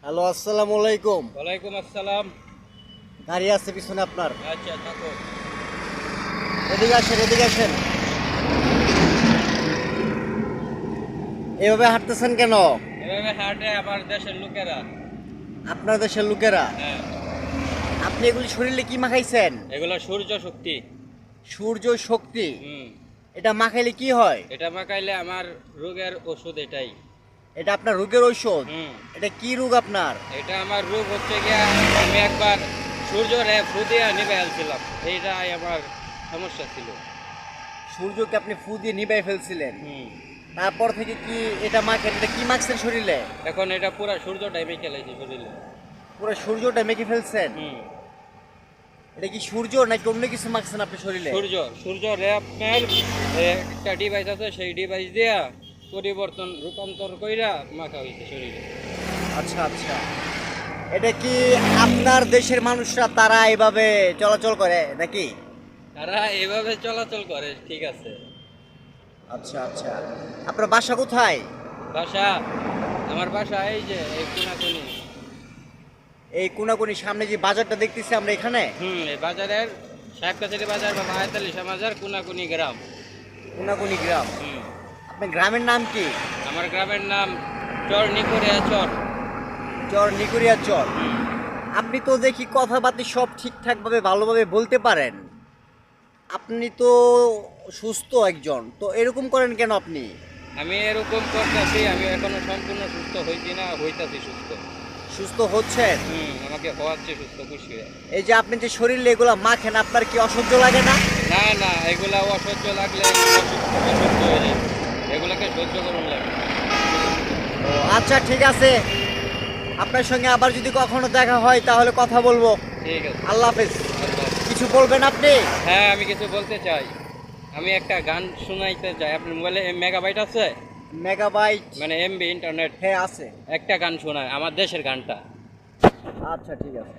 Hello, আসসালামু আলাইকুম। ওয়ালাইকুম আসসালাম। গাড়ি আছে পিছনে আপনার, আচ্ছা থাকো। এদিকে আসেন, এদিকে আসেন। এভাবে হাঁটতেছেন কেন? এভাবে হাঁটে আমার দেশের লোকেরা। আপনার দেশের লোকেরা? হ্যাঁ, আপনি এগুলি শরীরে কি মাখাইছেন? এগুলো সূর্য শক্তি। সূর্য শক্তি? হুম, এটা মাখাইলে কি হয়? এটা মাখাইলে আমার রোগের ওষুধ এটাই। এটা আপনার রোগের ঔষধ? হুম, এটা কি রোগ আপনার? এটা আমার রোগ হচ্ছে গিয়া আমি একবার সূর্যরে ফু দিয়ে নিভে ফেলছিলাম, এইটাই আমার সমস্যা ছিল। সূর্যকে আপনি ফু দিয়ে নিভাই ফেলছিলেন, হুম, তারপর থেকে কি এটা মাখেন? এটা কি মাখছেন শরীরে? এখন এটা পুরো সূর্যটাই মেখে লাইছি শরীরে। পুরো সূর্যটা মেখে ফেলছেন? হুম, এটা কি সূর্য নাকি অন্য কিছু মাখছেন আপনি শরীরে? সূর্য রে আপনার একটা ডিভাইস আছে, সেই ডিভাইস দিয়া পরিবর্তন রূপান্তর কইরা মাখা হইছে শরীরে। আচ্ছা আচ্ছা, এটা কি আপনার দেশের মানুষরা তারা এভাবে চলাচল করে নাকি? তারা এভাবে চলাচল করে, ঠিক আছে। আচ্ছা আচ্ছা, আপনার বাসা কোথায়? বাসা, আমার বাসা এই যে এই কোনাকুনি। এই কোনাকুনি সামনে যে বাজারটা দেখতেছি আমরা এখানে? এই বাজারের সাহেবকাছারি বাজার বা ভায়াতালি বাজার, কোনাকুনি গ্রাম। কোনাকুনি গ্রাম? হুম, আপনার গ্রামের নাম কি? আমার গ্রামের নাম চর নিকুরিয়া চর। চর নিকুরিয়া চর? হুম, আপনি তো দেখি কথাবার্তা সব ঠিকঠাক ভাবে ভালোভাবে বলতে পারেন। আপনি তো সুস্থ একজন, তো এরকম করেন কেন আপনি? আমি এরকম করতেছি, আমি এখনো সম্পূর্ণ সুস্থ হইছি না, হইতাছি সুস্থ। সুস্থ হচ্ছেন? আমাকে হওয়াচ্ছে সুস্থ, খুশি হয়ে। এই যে আপনি যে শরীরে এগুলা মাখেন, আপনার কি অসহ্য লাগে না? না না, এগুলা অসহ্য লাগলে অসুস্থ হয়ে যায়, এগুলাকে সহ্য করুন লাগে। ও আচ্ছা, ঠিক আছে। আপনার সঙ্গে আবার যদি কখনো দেখা হয় তাহলে কথা বলবো। ঠিক আছে, আল্লাহ হাফেজ। আল্লাহ। কিছু বলবেন আপনি? হ্যাঁ, আমি কিছু বলতে চাই। আমি একটা গান শোনাইতে চাই। আপনার মোবাইলে মেগাবাইট আছে? মেগাবাইট? মানে এমবি ইন্টারনেট। হ্যাঁ আছে। একটা গান শোনায়, আমার দেশের গানটা। আচ্ছা ঠিক আছে।